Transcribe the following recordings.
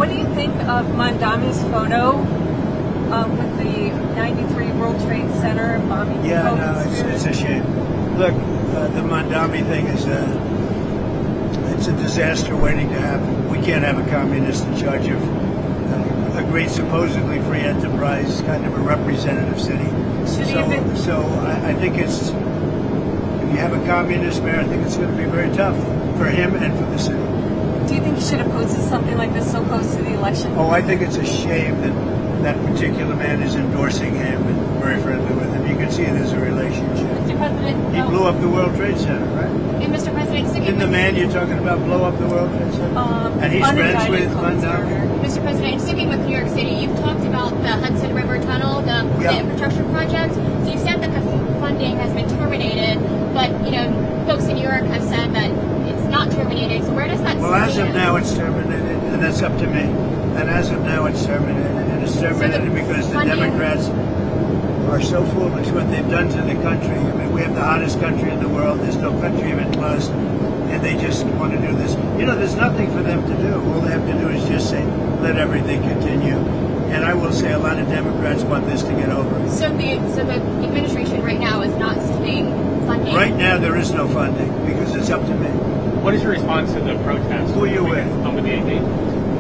What do you think of Mandami's photo with the 93 World Trade Center bombing? Yeah, no, it's a shame. Look, the Mandami thing is it's a disaster waiting to happen. We can't have a communist in charge of a great, supposedly free enterprise, kind of a representative city. So I think it's, if you have a communist mayor, I think it's going to be very tough for him and for the city. Do you think he should oppose something like this so close to the election? Oh, I think it's a shame that particular man is endorsing him and very friendly with him. You can see there's a relationship. Mr. President, He blew up the World Trade Center, right? And Mr. President, Didn't the man you're talking about blow up the World Trade Center? And he's friends with Mandami? Mr. President, sticking with New York City, you've talked about the Hudson River Tunnel, the infrastructure project. So you said that the funding has been terminated, but folks in New York have said that it's not terminated. So where does that stand? Well, as of now, it's terminated, and that's up to me. And as of now, it's terminated, and it's terminated because the Democrats are so foolish what they've done to the country. I mean, we have the hottest country in the world. There's no country even close, and they just want to do this. There's nothing for them to do. All they have to do is just say, let everything continue. And I will say a lot of Democrats want this to get over. So the administration right now is not seeking funding? Right now, there is no funding because it's up to me. What is your response to the protest? Who are you with? I'm with the AP.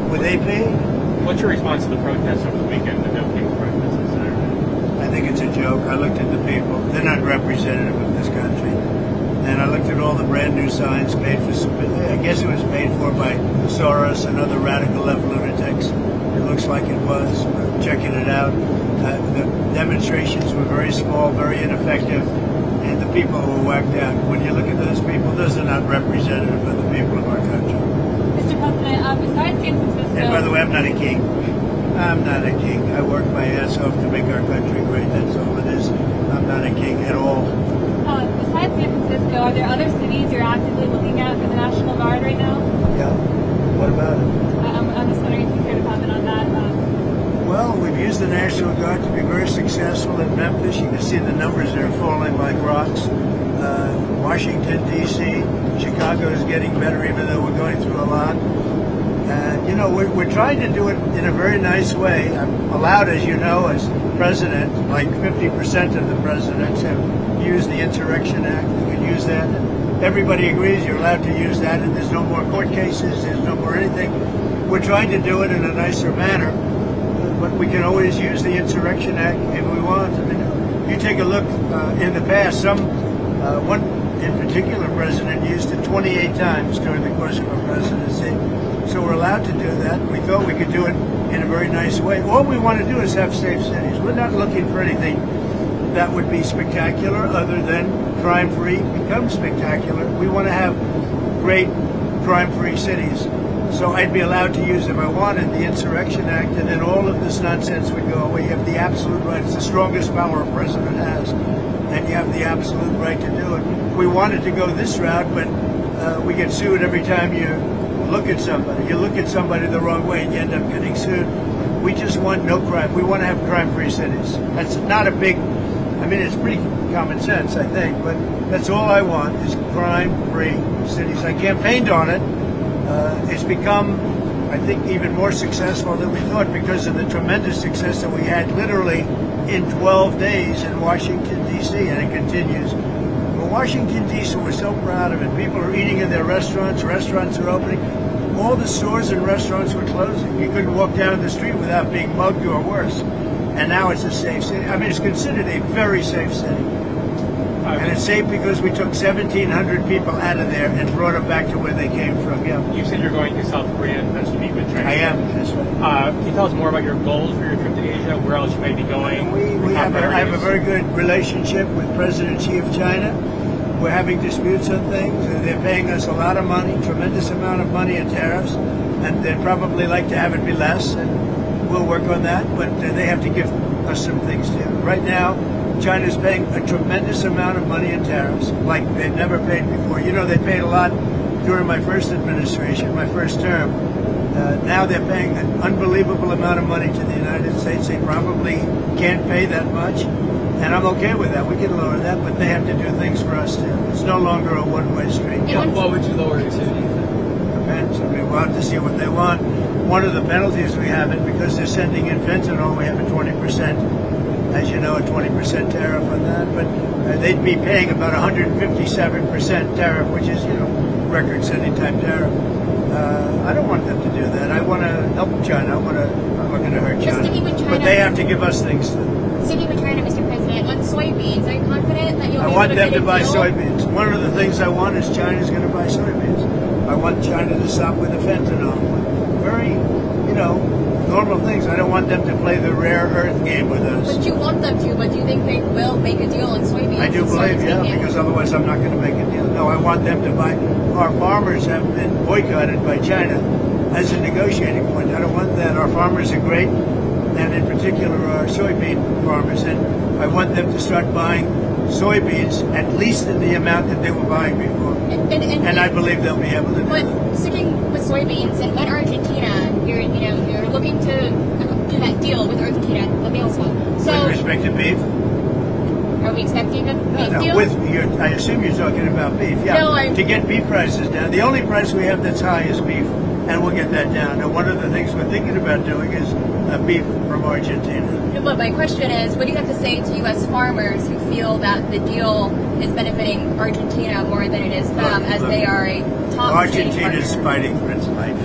With AP? What's your response to the protests over the weekend, the No Kings protest on Saturday? I think it's a joke. I looked at the people. They're not representative of this country. And I looked at all the brand new signs paid for, I guess it was paid for by Soros and other radical left lunatics. It looks like it was. We're checking it out. The demonstrations were very small, very ineffective, and the people were whacked out. When you look at those people, those are not representative of the people of our country. Mr. President, besides San Francisco... And by the way, I'm not a king. I'm not a king. I work my ass off to make our country great. That's all it is. I'm not a king at all. Besides San Francisco, are there other cities you're actively looking at for the National Guard right now? Yeah. What about it? I'm just wondering if you care to comment on that. Well, we've used the National Guard to be very successful in Memphis. You can see the numbers there falling like rocks. Washington, D.C., Chicago is getting better, even though we're going through a lot. We're trying to do it in a very nice way. I'm allowed, as you know, as president, like 50% of the presidents have used the Insurrection Act. You can use that. And everybody agrees you're allowed to use that, and there's no more court cases, there's no more anything. We're trying to do it in a nicer manner, but we can always use the Insurrection Act if we want. I mean, you take a look in the past, one in particular president used it 28 times during the course of a presidency. So we're allowed to do that. We thought we could do it in a very nice way. All we want to do is have safe cities. We're not looking for anything that would be spectacular other than crime-free becomes spectacular. We want to have great crime-free cities. So I'd be allowed to use, if I wanted, the Insurrection Act, and then all of this nonsense would go away. You have the absolute right. It's the strongest power a president has, and you have the absolute right to do it. We wanted to go this route, but we get sued every time you look at somebody. You look at somebody the wrong way and you end up getting sued. We just want no crime. We want to have crime-free cities. That's not a big, it's pretty common sense, I think, but that's all I want is crime-free cities. I campaigned on it. It's become, I think, even more successful than we thought because of the tremendous success that we had literally in 12 days in Washington, D.C., and it continues. But Washington, D.C., we're so proud of it. People are eating in their restaurants. Restaurants are opening. All the stores and restaurants were closing. You couldn't walk down the street without being mugged or worse. And now it's a safe city. It's considered a very safe city. And it's safe because we took 1,700 people out of there and brought them back to where they came from. Yeah. You said you're going to South Korea and potentially meet with China. I am. That's right. Can you tell us more about your goals for your trip to Asia? Where else you may be going? I have a very good relationship with President Xi of China. We're having disputes on things. They're paying us a lot of money, tremendous amount of money in tariffs, and they'd probably like to have it be less, and we'll work on that, but they have to give us some things too. Right now, China's paying a tremendous amount of money in tariffs, like they've never paid before. They paid a lot during my first administration, my first term. Now they're paying an unbelievable amount of money to the United States. They probably can't pay that much. And I'm okay with that. We can lower that, but they have to do things for us too. It's no longer a one-way street. What would you lower it to, do you think? depends. I mean, we'll have to see what they want. One of the penalties we have it because they're sending in fentanyl. We have a 20%, as you know, a 20% tariff on that. But they'd be paying about 157% tariff, which is, record-setting type tariff. I don't want them to do that. I want to help China. I'm not going to hurt Just sticking with China. China. But they have to give us things. Sticking with China, Mr. President, on soybeans, are you confident that you'll I be want able to them get to a buy deal? soybeans. One of the things I want is China's going to buy soybeans. I want China to stop with the fentanyl. Very, normal things. I don't want them to play the rare earth game with us. But you want them to, but do you think they will make a deal on soybeans? I do and start believe, taking it? because otherwise I'm not going to make a deal. No, I want them to buy. Our farmers have been boycotted by China as a negotiating point. I don't want that. Our farmers are great, and in particular our soybean farmers, and I want them to start buying soybeans at least in the amount that they were buying before. And I believe they'll be able to do But that. sticking with soybeans, and in Argentina, you're looking to do that deal with Argentina, the meal swap. So, With respect to beef? are we expecting a big deal? I assume you're talking about beef. Yeah. No, to get beef prices down. The only price we have that's high is beef, and we'll get that down. And one of the things we're thinking about doing is beef from Argentina. But my question is, what do you have to say to U.S. farmers who feel that the deal is benefiting Argentina more than it is them, as they are a top Argentina's fighting for its life,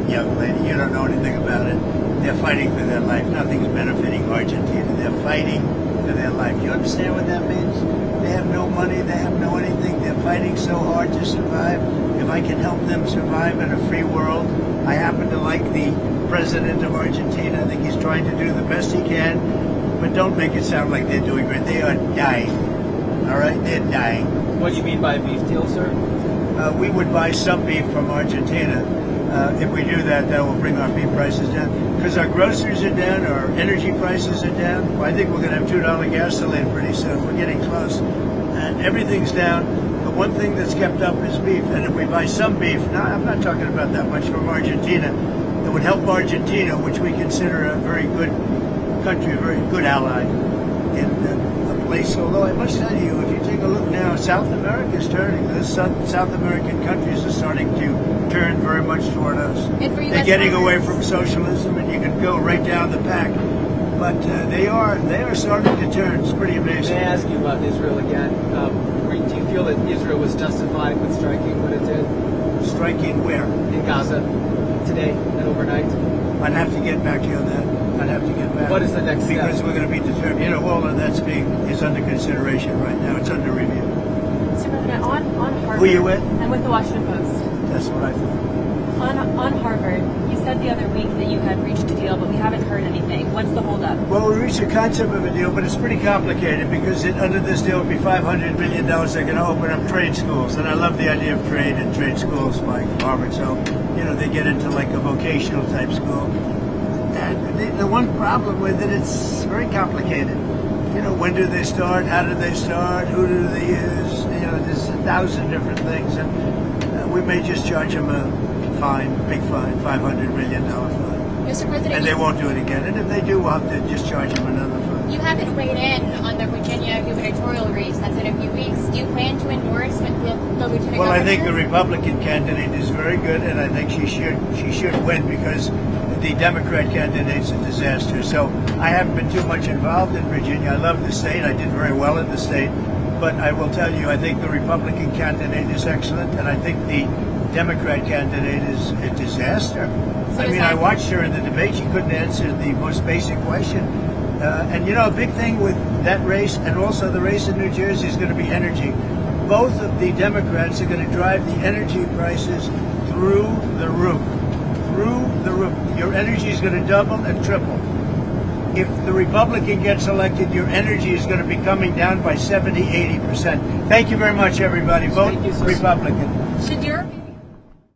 young lady. You don't know anything about it. They're fighting for their life. Nothing's benefiting Argentina. They're fighting for their life. You understand what that means? They have no money. They have no anything. They're fighting so hard to survive. If I can help them survive in a free world, I happen to like the president of Argentina. I think he's trying to do the best he can, but don't make it sound like they're doing great. They are dying. All right? They're dying. What do you mean by a beef deal, sir? We would buy some beef from Argentina. If we do that, that will bring our beef prices down. Because our groceries are down, our energy prices are down. Well, I think we're going to have $2 gasoline pretty soon. We're getting close. And everything's down. The one thing that's kept up is beef. And if we buy some beef, now I'm not talking about that much from Argentina, it would help Argentina, which we consider a very good country, a very good ally in a place. Although I must tell you, if you take a look now, South America is turning. The South American countries are starting to turn very much toward us. And for They're US getting away farmers? from socialism, and you can go right down the pack. But they are starting to turn. It's pretty amazing. May I ask you about Israel again? Do you feel that Israel was justified with striking what it did Striking where? in Gaza today and overnight? I'd have to get back to you on that. I'd have to get back. What is the next step? Because we're going to be determined. All of that's is under consideration right now. It's under review. Mr. President, on Harvard. Who you with? I'm with the Washington Post. That's what I thought. On Harvard, you said the other week that you had reached a deal, but we haven't heard anything. What's the holdup? Well, we reached a concept of a deal, but it's pretty complicated because under this deal would be $500 million. They're going to open up trade schools, and I love the idea of trade and trade schools like Harvard. So, they get into like a vocational type school. And the one problem with it, it's very complicated. When do they start? How do they start? Who do they use? There's 1,000 different things, and we may just charge them a big fine, $500 million fine. Mr. President, And they won't do it again. And if they do, we'll have to just charge them another fine. you haven't weighed in on the Virginia gubernatorial race that's in a few weeks. Do you plan to endorse the lieutenant Well, governor? I think the Republican candidate is very good, and I think she should win because the Democrat candidate's a disaster. So I haven't been too much involved in Virginia. I love the state. I did very well in the state. But I will tell you, I think the Republican candidate is excellent, and I think the Democrat candidate is a disaster. I watched her in the debate. She couldn't answer the most basic question. And a big thing with that race and also the race in New Jersey is going to be energy. Both of the Democrats are going to drive the energy prices through the roof. Through the roof. Your energy is going to double and triple. If the Republican gets elected, your energy is going to be coming down by 70-80%. Thank you very much, everybody. Vote Thank you, sir. Republican. Should your